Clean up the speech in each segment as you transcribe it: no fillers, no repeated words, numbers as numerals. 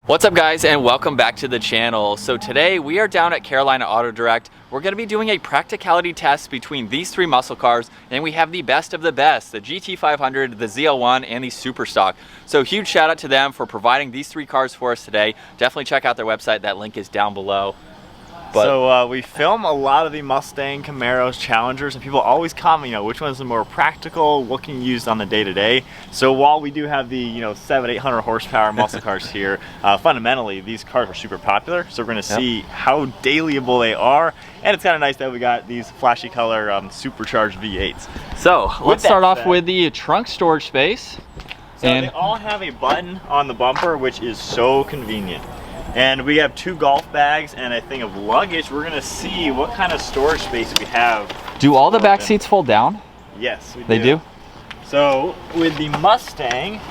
What's up guys, and welcome back to the channel. So today we are down at Carolina Auto Direct. We're going to be doing a practicality test between these three muscle cars, and we have the best of the best, the GT500, the ZL1, and the Superstock. So huge shout out to them for providing these three cars for us today. Definitely check out their website, that link is down below. So we film a lot of the Mustang, Camaros, Challengers, and people always comment, which one's the more practical, what can you use on the day-to-day. So while we do have the, 700-800 horsepower muscle cars here, fundamentally these cars are super popular. So we're going to see how dailyable they are, and it's kind of nice that we got these flashy color supercharged V8s. So let's start off with the trunk storage space. So they all have a button on the bumper, which is so convenient. And we have two golf bags and a thing of luggage. We're gonna see what kind of storage space we have. Do all the back seats fold down? Yes, they do. So with the Mustang,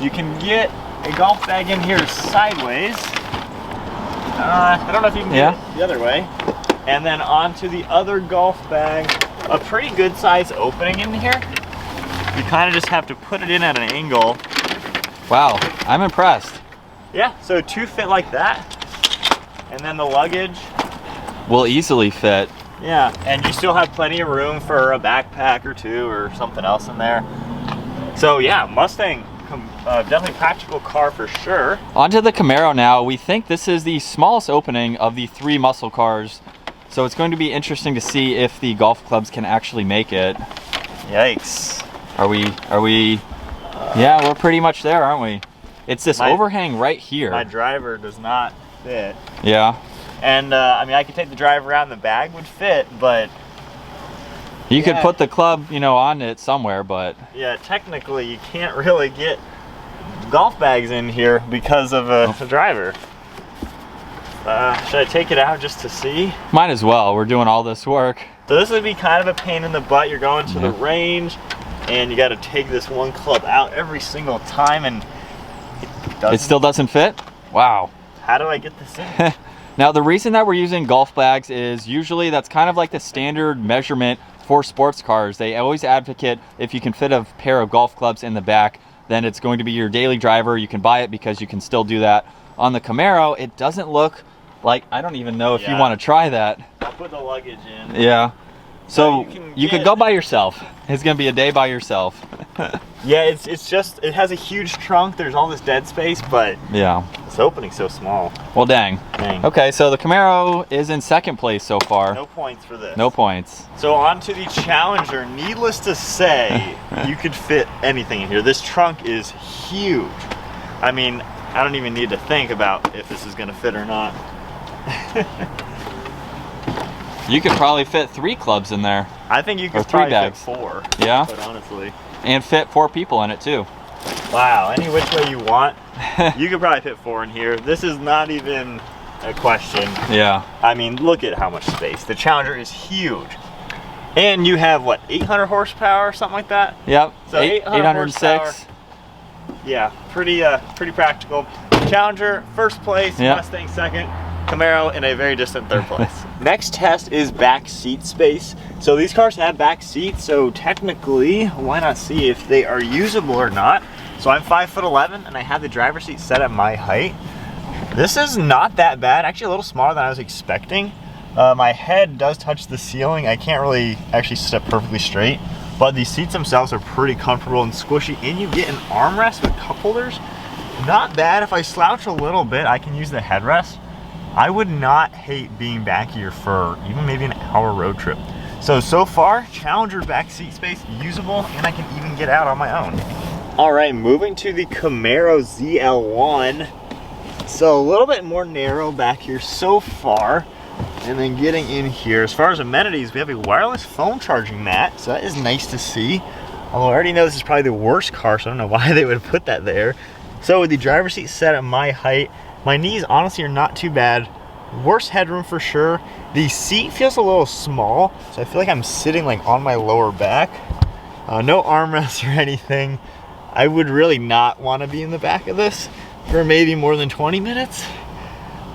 you can get a golf bag in here sideways. I don't know if you can get it the other way. And then onto the other golf bag, a pretty good size opening in here. You kind of just have to put it in at an angle. Wow, I'm impressed. Yeah, so two fit like that, and then the luggage will easily fit. Yeah, and you still have plenty of room for a backpack or two or something else in there. So yeah, Mustang, definitely practical car for sure. Onto the Camaro now. We think this is the smallest opening of the three muscle cars, so it's going to be interesting to see if the golf clubs can actually make it. Yikes. Are we? Yeah, we're pretty much there, aren't we? It's this overhang right here. My driver does not fit. Yeah. And I mean, I could take the driver around, the bag would fit, but you could put the club, on it somewhere, but yeah, technically you can't really get golf bags in here because of the driver. Should I take it out just to see? Might as well. We're doing all this work. So this would be kind of a pain in the butt. You're going to the range, and you got to take this one club out every single time, and it still doesn't fit? Wow. How do I get this in? Now the reason that we're using golf bags is usually that's kind of like the standard measurement for sports cars. They always advocate if you can fit a pair of golf clubs in the back, then it's going to be your daily driver. You can buy it because you can still do that. On the Camaro, it doesn't look like, I don't even know if you want to try that. I'll put the luggage in. Yeah. So you could go by yourself. It's gonna be a day by yourself. Yeah, it's just, it has a huge trunk. There's all this dead space, but yeah, this opening's so small. Well, dang. Okay, so the Camaro is in second place so far. No points for this. No points. So on to the Challenger. Needless to say, you could fit anything in here. This trunk is huge. I mean, I don't even need to think about if this is gonna fit or not. You could probably fit 3 clubs in there. I think you could probably fit 4. Yeah? But honestly. And fit 4 people in it too. Wow, any which way you want. You could probably fit 4 in here. This is not even a question. Yeah. I mean, look at how much space. The Challenger is huge. And you have, what, 800 horsepower or something like that? Yep, so 806. Yeah, pretty practical. Challenger, first place, Mustang second. Camaro in a very distant third place. Next test is back seat space. So these cars have back seats, so technically, why not see if they are usable or not? So I'm 5'11" and I have the driver's seat set at my height. This is not that bad, actually a little smaller than I was expecting. My head does touch the ceiling. I can't really actually sit up perfectly straight, but the seats themselves are pretty comfortable and squishy, and you get an armrest with cup holders. Not bad. If I slouch a little bit, I can use the headrest. I would not hate being back here for even maybe an hour road trip. So far, Challenger back seat space usable, and I can even get out on my own. All right, moving to the Camaro ZL1. So a little bit more narrow back here so far. And then getting in here, as far as amenities, we have a wireless phone charging mat, so that is nice to see. Although I already know this is probably the worst car, so I don't know why they would put that there. So with the driver's seat set at my height, my knees honestly are not too bad. Worst headroom for sure. The seat feels a little small, so I feel like I'm sitting like on my lower back. No armrests or anything. I would really not want to be in the back of this for maybe more than 20 minutes.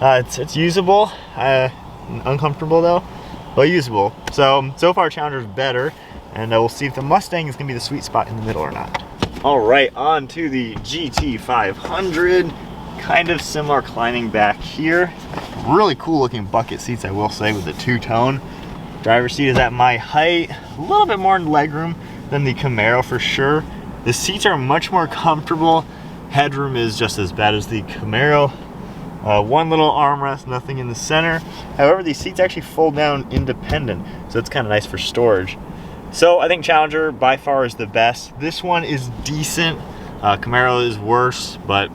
It's usable, uncomfortable though, but usable. So far Challenger's better, and we'll see if the Mustang is gonna be the sweet spot in the middle or not. All right, on to the GT500. Kind of similar climbing back here. Really cool looking bucket seats, I will say, with the two-tone. Driver's seat is at my height. A little bit more legroom than the Camaro for sure. The seats are much more comfortable. Headroom is just as bad as the Camaro. One little armrest, nothing in the center. However, these seats actually fold down independent, so it's kind of nice for storage. So I think Challenger by far is the best. This one is decent. Camaro is worse, but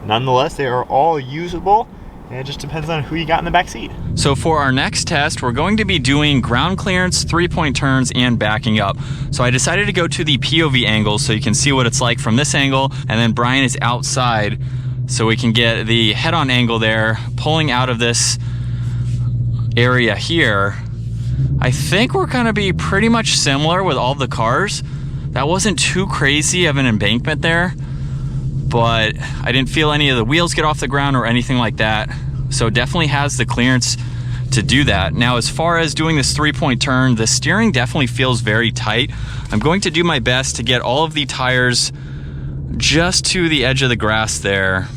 nonetheless, they are all usable. And it just depends on who you got in the back seat. So for our next test, we're going to be doing ground clearance, 3-point turns, and backing up. So I decided to go to the POV angle so you can see what it's like from this angle, and then Brian is outside so we can get the head-on angle there, pulling out of this area here. I think we're gonna be pretty much similar with all the cars. That wasn't too crazy of an embankment there, but I didn't feel any of the wheels get off the ground or anything like that. So it definitely has the clearance to do that. Now, as far as doing this 3-point turn, the steering definitely feels very tight. I'm going to do my best to get all of the tires just to the edge of the grass there.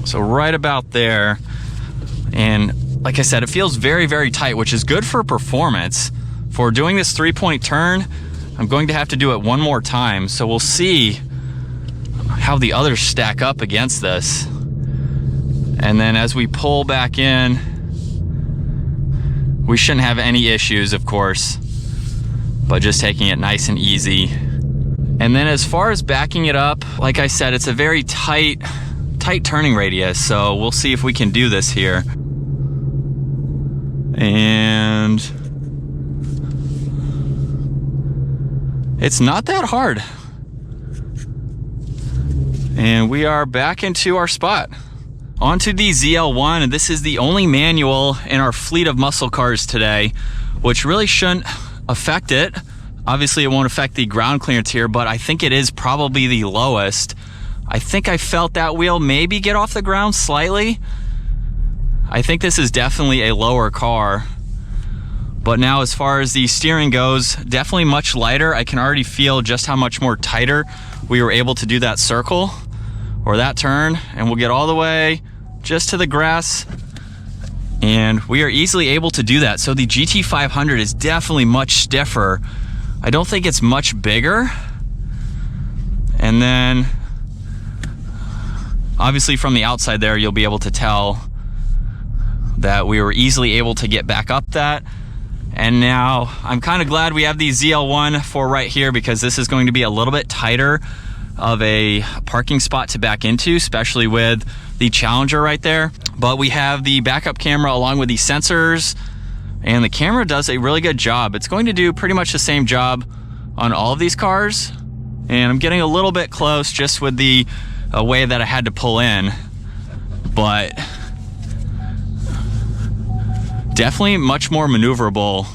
So right about there. And like I said, it feels very, very tight, which is good for performance. For doing this 3-point turn, I'm going to have to do it one more time. So we'll see how the others stack up against this. And then as we pull back in, we shouldn't have any issues, of course, but just taking it nice and easy. And then as far as backing it up, like I said, it's a very tight turning radius, so we'll see if we can do this here. And it's not that hard. And we are back into our spot. Onto the ZL1, and this is the only manual in our fleet of muscle cars today, which really shouldn't affect it. Obviously it won't affect the ground clearance here, but I think it is probably the lowest. I think I felt that wheel maybe get off the ground slightly. I think this is definitely a lower car. But now as far as the steering goes, definitely much lighter. I can already feel just how much more tighter we were able to do that circle or that turn, and we'll get all the way just to the grass, and we are easily able to do that. So the GT500 is definitely much stiffer. I don't think it's much bigger. And then obviously from the outside there, you'll be able to tell that we were easily able to get back up that. And now I'm kind of glad we have the ZL1 for right here, because this is going to be a little bit tighter of a parking spot to back into, especially with the Challenger right there. But we have the backup camera along with the sensors, and the camera does a really good job. It's going to do pretty much the same job on all of these cars. And I'm getting a little bit close just with the way that I had to pull in, but definitely much more maneuverable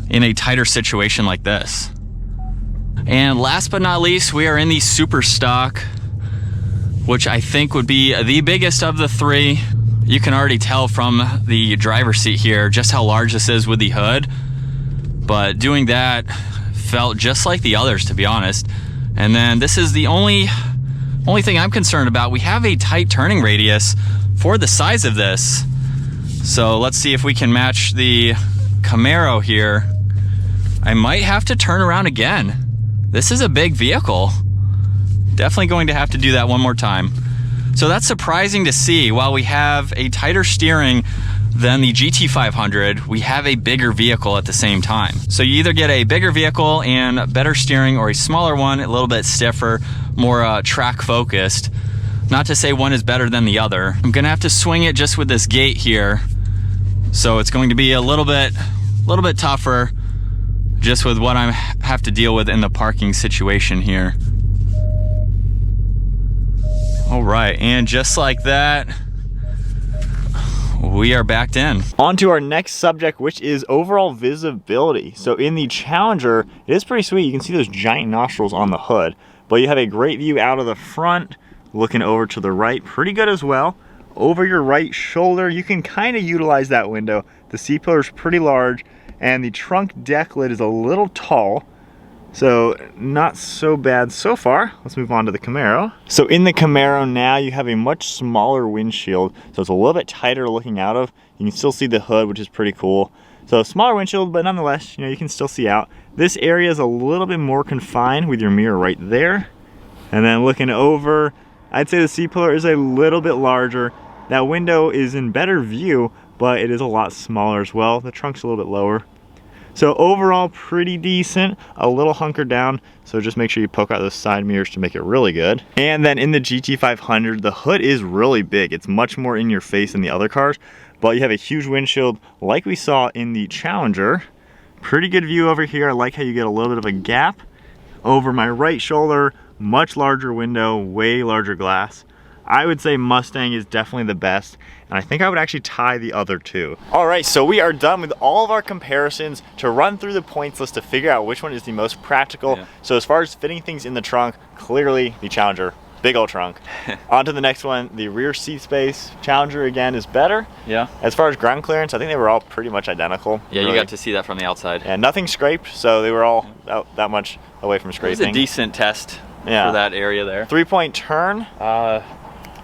in a tighter situation like this. And last but not least, we are in the Super Stock, which I think would be the biggest of the three. You can already tell from the driver's seat here just how large this is with the hood. But doing that felt just like the others, to be honest. And then this is the only thing I'm concerned about. We have a tight turning radius for the size of this. So let's see if we can match the Camaro here. I might have to turn around again. This is a big vehicle. Definitely going to have to do that one more time. So that's surprising to see. While we have a tighter steering than the GT500, we have a bigger vehicle at the same time. So you either get a bigger vehicle and better steering, or a smaller one, a little bit stiffer, more track focused. Not to say one is better than the other. I'm gonna have to swing it just with this gate here. So it's going to be a little bit tougher just with what I have to deal with in the parking situation here. All right, and just like that, we are backed in. On to our next subject, which is overall visibility. So in the Challenger, it is pretty sweet. You can see those giant nostrils on the hood, but you have a great view out of the front, looking over to the right, pretty good as well. Over your right shoulder, you can kind of utilize that window. The C-pillar is pretty large, and the trunk deck lid is a little tall, So not so bad so far. Let's move on to the Camaro. So in the Camaro now you have a much smaller windshield, so it's a little bit tighter looking out of. You can still see the hood, which is pretty cool. So smaller windshield, but nonetheless, you know, you can still see out. This area is a little bit more confined with your mirror right there. And then looking over, I'd say the C-pillar is a little bit larger. That window is in better view, but it is a lot smaller as well. The trunk's a little bit lower. So overall, pretty decent, a little hunkered down. So just make sure you poke out those side mirrors to make it really good. And then in the GT500, the hood is really big. It's much more in your face than the other cars, but you have a huge windshield like we saw in the Challenger. Pretty good view over here. I like how you get a little bit of a gap over my right shoulder, much larger window, way larger glass. I would say Mustang is definitely the best, and I think I would actually tie the other two. All right, so we are done with all of our comparisons to run through the points list to figure out which one is the most practical. Yeah. So as far as fitting things in the trunk, clearly the Challenger, big old trunk. On to the next one, the rear seat space. Challenger again is better. Yeah. As far as ground clearance, I think they were all pretty much identical. Yeah, really. You got to see that from the outside. And nothing scraped, so they were all out that much away from scraping. It was a decent test for that area there. 3-point turn.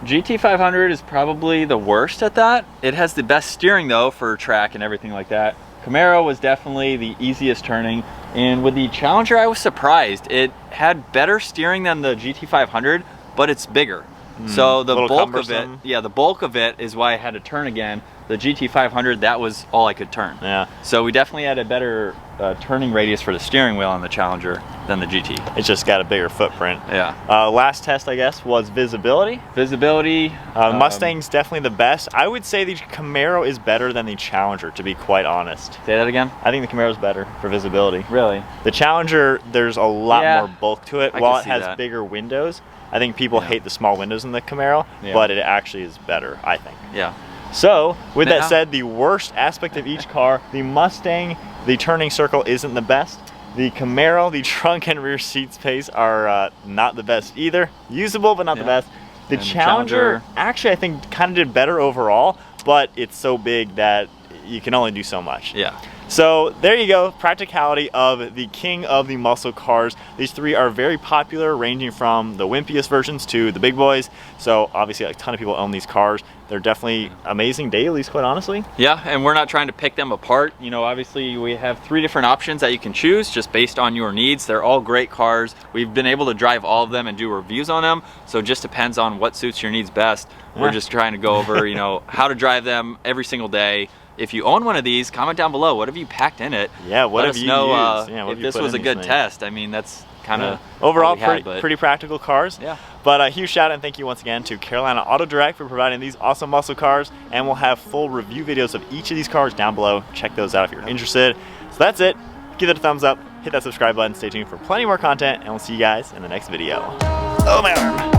GT500 is probably the worst at that. It has the best steering though for track and everything like that. Camaro was definitely the easiest turning, and with the Challenger I was surprised. It had better steering than the GT500, but it's bigger. So the bulk of it, the bulk of it is why I had to turn again. The GT500, that was all I could turn. Yeah. So we definitely had a better turning radius for the steering wheel on the Challenger than the GT. It's just got a bigger footprint. Yeah. Last test, I guess, was visibility. Visibility. Mustang's definitely the best. I would say the Camaro is better than the Challenger, to be quite honest. Say that again? I think the Camaro's better for visibility. Really? The Challenger, there's a lot more bulk to it. While it has bigger windows, I think people hate the small windows in the Camaro, but it actually is better, I think. Yeah. So, with that said, the worst aspect of each car, the Mustang, the turning circle isn't the best. The Camaro, the trunk and rear seat space are not the best either. Usable, but not the best. The Challenger, actually, I think kind of did better overall, but it's so big that you can only do so much. Yeah. So there you go, practicality of the king of the muscle cars. These three are very popular, ranging from the wimpiest versions to the big boys. So obviously a ton of people own these cars. They're definitely amazing dailies, quite honestly. Yeah, and we're not trying to pick them apart. You know, obviously we have 3 different options that you can choose just based on your needs. They're all great cars. We've been able to drive all of them and do reviews on them. So it just depends on what suits your needs best. We're just trying to go over, you know, how to drive them every single day. If you own one of these, comment down below. What have you packed in it? Yeah, what have you used? If this was a good test. I mean, that's kind of overall pretty practical cars. Yeah. But a huge shout out and thank you once again to Carolina Auto Direct for providing these awesome muscle cars. And we'll have full review videos of each of these cars down below. Check those out if you're interested. So that's it. Give it a thumbs up. Hit that subscribe button. Stay tuned for plenty more content. And we'll see you guys in the next video. Oh, my arm.